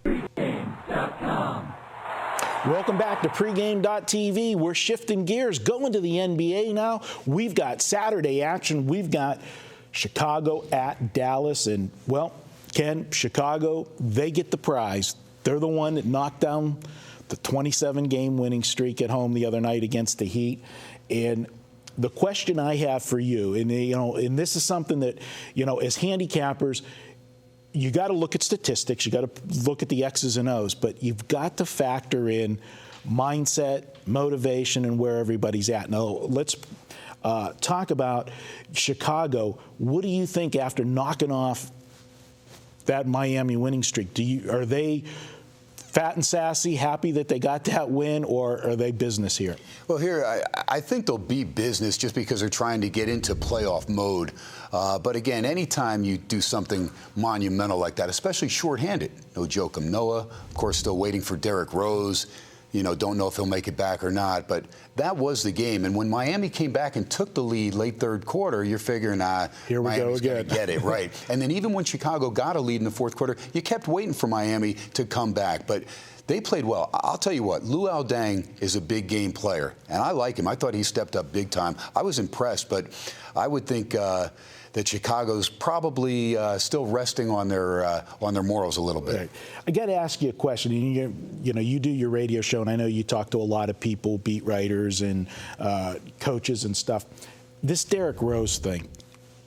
Pregame.com. Welcome back to pregame.tv. We're shifting gears, going to the NBA now. We've got Saturday action. We've got Chicago at Dallas. And, well, Ken, Chicago, they get the prize. They're the one that knocked down the 27-game winning streak at home the other night against the Heat. And the question I have for you, and this is something that, as handicappers, you got to look at statistics. You got to look at the X's and O's, but you've got to factor in mindset, motivation, and where everybody's at. Now, let's talk about Chicago. What do you think after knocking off that Miami winning streak? Are they fat and sassy, happy that they got that win, or are they business here? Well, here, I think they'll be business just because they're trying to get into playoff mode. But again, anytime you do something monumental like that, especially shorthanded, no Joakim Noah, of course, still waiting for Derrick Rose. Don't know if he'll make it back or not. But that was the game. And when Miami came back and took the lead late third quarter, you're figuring, here we Miami's go going again. to get it, right? And then even when Chicago got a lead in the fourth quarter, you kept waiting for Miami to come back. But they played well. I'll tell you what, Luol Deng is a big game player, and I like him. I thought he stepped up big time. I was impressed, but I would think that Chicago's probably still resting on their morals a little bit. Right. I got to ask you a question. You do your radio show, and I know you talk to a lot of people, beat writers and coaches and stuff. This Derrick Rose thing,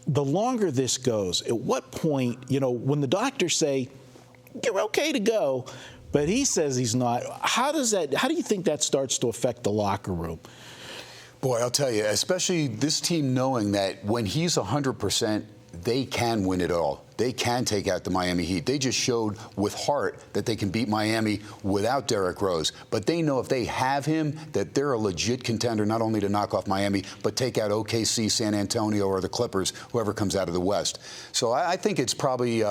the longer this goes, at what point, when the doctors say, you're okay to go, but he says he's not, how do you think that starts to affect the locker room? Boy, I'll tell you, especially this team knowing that when he's 100%, they can win it all. They can take out the Miami Heat. They just showed with heart that they can beat Miami without Derrick Rose. But they know if they have him, that they're a legit contender, not only to knock off Miami, but take out OKC, San Antonio, or the Clippers, whoever comes out of the West. So I think it's probably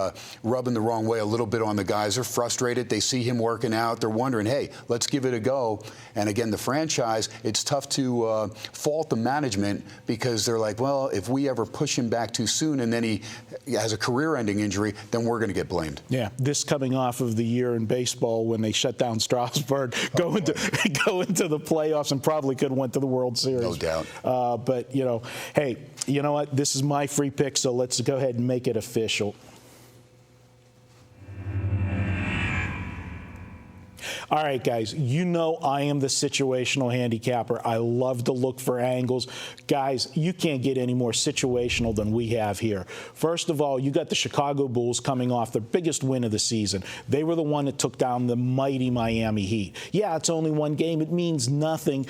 rubbing the wrong way a little bit on the guys. They're frustrated. They see him working out. They're wondering, hey, let's give it a go. And again, the franchise, it's tough to fault the management because they're like, well, if we ever push him back too soon and then he has a career-ending injury, then we're going to get blamed. Yeah, this coming off of the year in baseball when they shut down Strasburg, go into the playoffs and probably could have went to the World Series. No doubt. But, hey, you know what? This is my free pick, so let's go ahead and make it official. All right, guys, I am the situational handicapper. I love to look for angles. Guys, you can't get any more situational than we have here. First of all, you got the Chicago Bulls coming off their biggest win of the season. They were the one that took down the mighty Miami Heat. Yeah, it's only one game. It means nothing,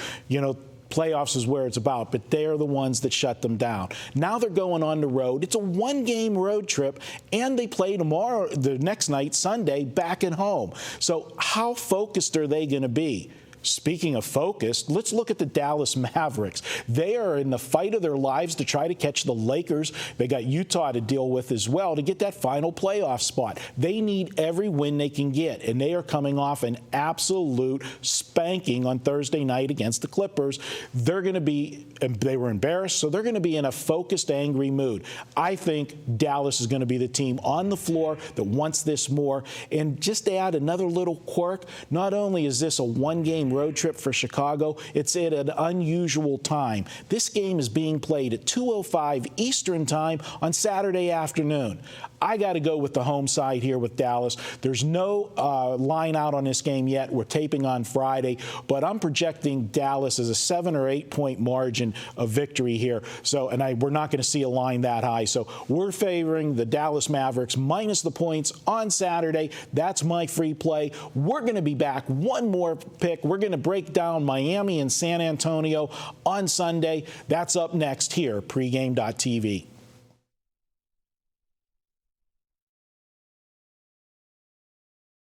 Playoffs is where it's about, but they're the ones that shut them down. Now they're going on the road. It's a one-game road trip, and they play the next night, Sunday, back at home. So how focused are they going to be? Speaking of focus, let's look at the Dallas Mavericks. They are in the fight of their lives to try to catch the Lakers. They got Utah to deal with as well to get that final playoff spot. They need every win they can get, and they are coming off an absolute spanking on Thursday night against the Clippers. They were embarrassed, so they're going to be in a focused, angry mood. I think Dallas is going to be the team on the floor that wants this more. And just to add another little quirk, not only is this a one-game road trip for Chicago, it's at an unusual time. This game is being played at 2:05 Eastern Time on Saturday afternoon. I got to go with the home side here with Dallas. There's no line out on this game yet. We're taping on Friday, but I'm projecting Dallas as a 7 or 8 point margin of victory here. So, we're not going to see a line that high. So we're favoring the Dallas Mavericks minus the points on Saturday. That's my free play. We're going to be back. One more pick. We're going to break down Miami and San Antonio on Sunday. That's up next here, pregame.tv.